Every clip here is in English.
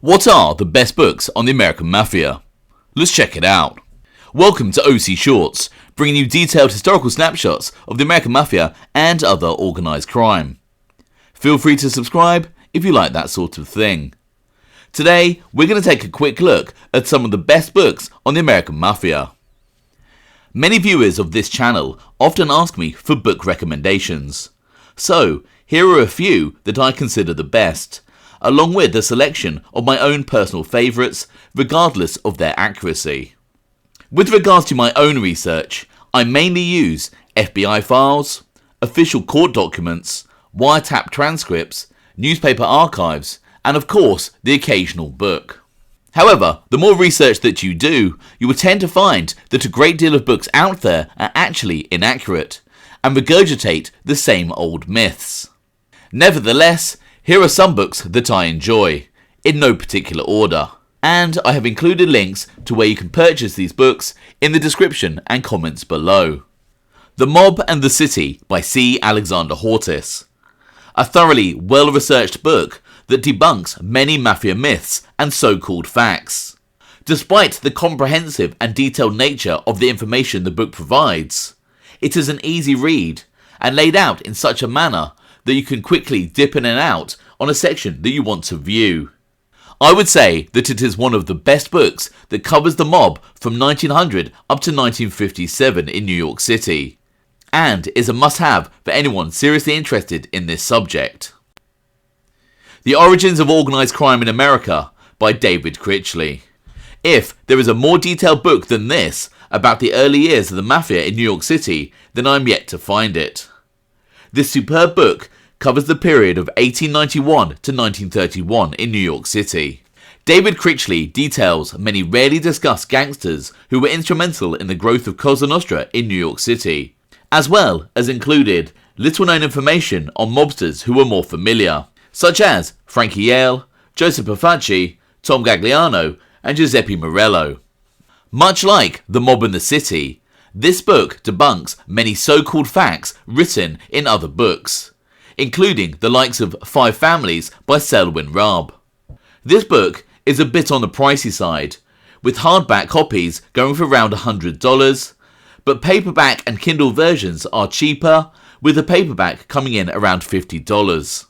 What are the best books on the American Mafia? Let's check it out. Welcome to OC Shorts, bringing you detailed historical snapshots of the American Mafia and other organised crime. Feel free to subscribe if you like that sort of thing. Today, we're going to take a quick look at some of the best books on the American Mafia. Many viewers of this channel often ask me for book recommendations. So, here are a few that I consider the best, along with a selection of my own personal favourites, regardless of their accuracy. With regards to my own research, I mainly use FBI files, official court documents, wiretap transcripts, newspaper archives, and of course, the occasional book. However, the more research that you do, you will tend to find that a great deal of books out there are actually inaccurate and regurgitate the same old myths. Nevertheless, here are some books that I enjoy, in no particular order, and I have included links to where you can purchase these books in the description and comments below. The Mob and the City by C. Alexander Hortis. A thoroughly well-researched book that debunks many mafia myths and so-called facts. Despite the comprehensive and detailed nature of the information the book provides, it is an easy read and laid out in such a manner that you can quickly dip in and out on a section that you want to view. I would say that it is one of the best books that covers the mob from 1900 up to 1957 in New York City, and is a must-have for anyone seriously interested in this subject. The Origins of Organised Crime in America by David Critchley. If there is a more detailed book than this about the early years of the Mafia in New York City, then I am yet to find it. This superb book covers the period of 1891 to 1931 in New York City. David Critchley details many rarely discussed gangsters who were instrumental in the growth of Cosa Nostra in New York City, as well as included little known information on mobsters who were more familiar, such as Frankie Yale, Joseph Perfacci, Tom Gagliano, and Giuseppe Morello. Much like The Mob and the City, this book debunks many so-called facts written in other books, including the likes of Five Families by Selwyn Raab. This book is a bit on the pricey side, with hardback copies going for around $100, but paperback and Kindle versions are cheaper, with the paperback coming in around $50.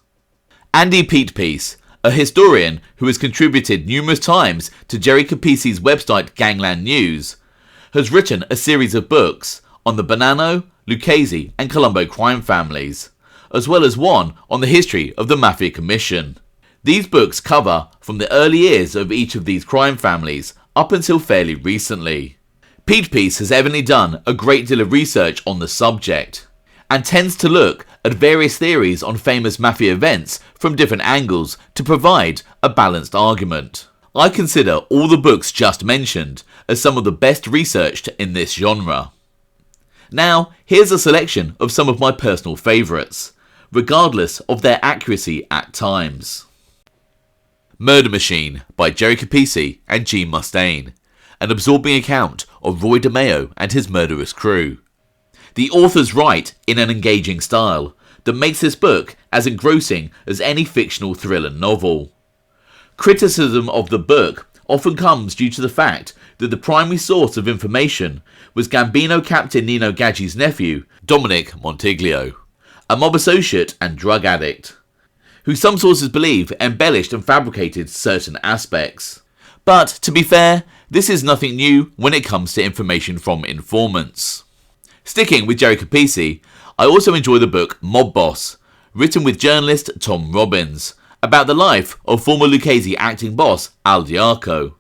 Andy Petepiece, a historian who has contributed numerous times to Jerry Capisi's website Gangland News, has written a series of books on the Bonanno, Lucchese and Colombo crime families, as well as one on the history of the Mafia Commission. These books cover from the early years of each of these crime families up until fairly recently. Petepiece has evidently done a great deal of research on the subject, and tends to look at various theories on famous Mafia events from different angles to provide a balanced argument. I consider all the books just mentioned as some of the best researched in this genre. Now, here's a selection of some of my personal favourites, regardless of their accuracy at times. Murder Machine by Jerry Capisi and Gene Mustaine, an absorbing account of Roy DeMeo and his murderous crew. The authors write in an engaging style that makes this book as engrossing as any fictional thriller novel. Criticism of the book often comes due to the fact that the primary source of information was Gambino Captain Nino Gaggi's nephew, Dominic Montiglio, a mob associate and drug addict, who some sources believe embellished and fabricated certain aspects. But, to be fair, this is nothing new when it comes to information from informants. Sticking with Jerry Capisi, I also enjoy the book Mob Boss, written with journalist Tom Robbins, about the life of former Lucchese acting boss Al Diaco.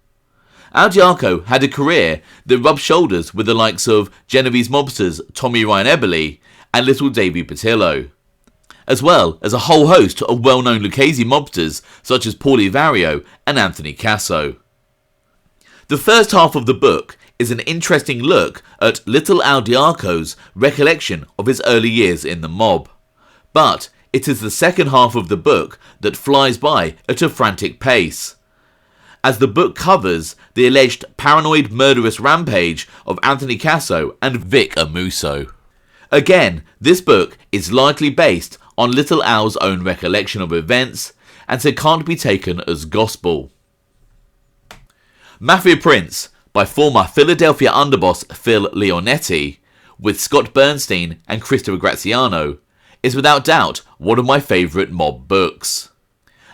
Al Diaco had a career that rubbed shoulders with the likes of Genovese mobsters Tommy Ryan Eberly and Little Davy Patillo, as well as a whole host of well-known Lucchese mobsters such as Paulie Vario and Anthony Casso. The first half of the book is an interesting look at Little Al Diaco's recollection of his early years in the mob, but it is the second half of the book that flies by at a frantic pace, as the book covers the alleged paranoid murderous rampage of Anthony Casso and Vic Amuso. Again, this book is largely based on Little Al's own recollection of events, and so can't be taken as gospel. Mafia Prince by former Philadelphia underboss Phil Leonetti, with Scott Bernstein and Christopher Graziano, is without doubt one of my favourite mob books.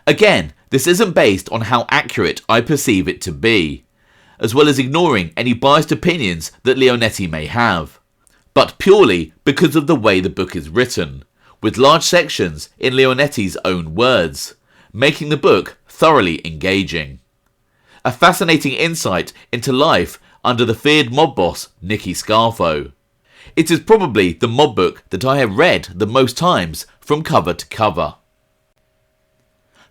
Again, this isn't based on how accurate I perceive it to be, as well as ignoring any biased opinions that Leonetti may have, but purely because of the way the book is written, with large sections in Leonetti's own words, making the book thoroughly engaging. A fascinating insight into life under the feared mob boss Nicky Scarfo. It is probably the mob book that I have read the most times from cover to cover.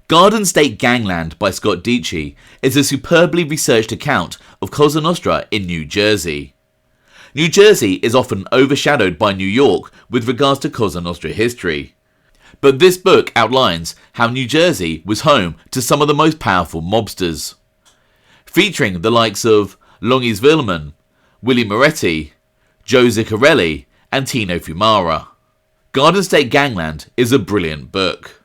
Garden State Gangland by Scott Dietschy is a superbly researched account of Cosa Nostra in New Jersey. New Jersey is often overshadowed by New York with regards to Cosa Nostra history, but this book outlines how New Jersey was home to some of the most powerful mobsters, featuring the likes of Longy's Villman, Willie Moretti, Joe Ziccarelli, and Tino Fumara. Garden State Gangland is a brilliant book.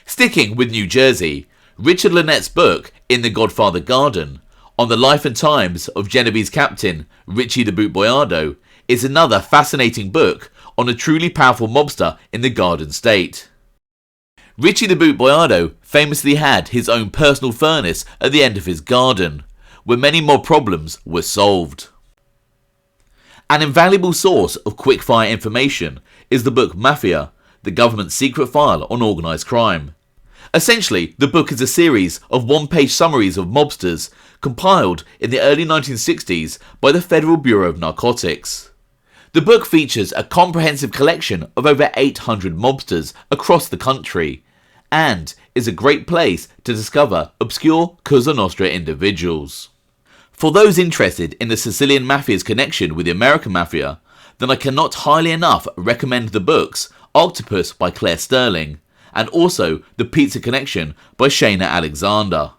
Sticking with New Jersey, Richard Lynette's book In the Godfather Garden, on the life and times of Genovese captain Richie the Boot Boyardo, is another fascinating book on a truly powerful mobster in the Garden State. Richie the Boot Boyardo famously had his own personal furnace at the end of his garden, where many mob problems were solved. An invaluable source of quick-fire information is the book Mafia, the government's secret file on organised crime. Essentially, the book is a series of one-page summaries of mobsters compiled in the early 1960s by the Federal Bureau of Narcotics. The book features a comprehensive collection of over 800 mobsters across the country, and is a great place to discover obscure Cosa Nostra individuals. For those interested in the Sicilian Mafia's connection with the American Mafia, then I cannot highly enough recommend the books Octopus by Claire Sterling, and also The Pizza Connection by Shayna Alexander.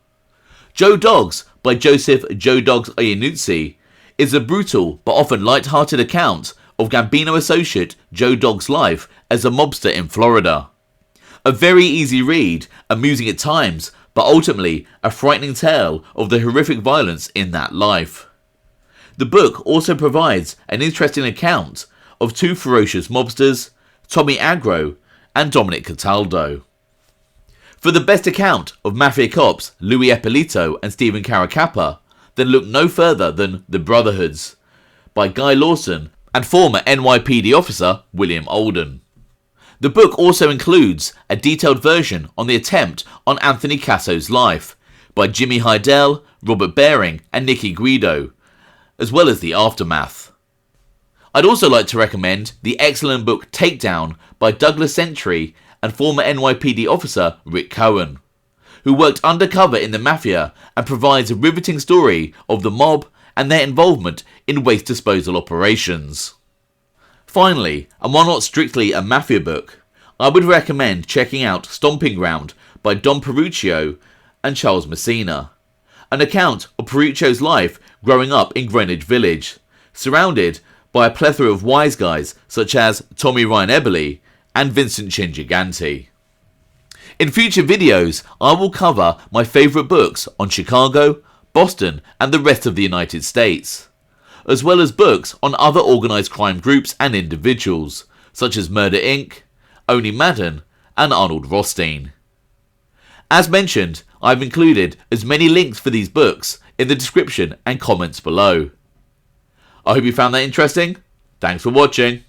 Joe Dogs by Joseph Joe Dogs Iannuzzi is a brutal but often light-hearted account of Gambino associate Joe Dogg's life as a mobster in Florida. A very easy read, amusing at times, but ultimately a frightening tale of the horrific violence in that life. The book also provides an interesting account of two ferocious mobsters, Tommy Agro and Dominic Cataldo. For the best account of mafia cops Louis Eppolito and Stephen Caracappa, then look no further than The Brotherhoods by Guy Lawson and former NYPD officer William Olden. The book also includes a detailed version on the attempt on Anthony Casso's life by Jimmy Heidel, Robert Baring and Nicky Guido, as well as the aftermath. I'd also like to recommend the excellent book Takedown by Douglas Century and former NYPD officer Rick Cohen, who worked undercover in the Mafia and provides a riveting story of the mob and their involvement in waste disposal operations. Finally, and while not strictly a Mafia book, I would recommend checking out Stomping Ground by Don Peruccio and Charles Messina, an account of Peruccio's life growing up in Greenwich Village, surrounded by a plethora of wise guys such as Tommy Ryan Eberly and Vincent Chin Gigante. In future videos, I will cover my favourite books on Chicago, Boston and the rest of the United States, as well as books on other organised crime groups and individuals, such as Murder Inc., Oni Madden and Arnold Rothstein. As mentioned, I've included as many links for these books in the description and comments below. I hope you found that interesting. Thanks for watching.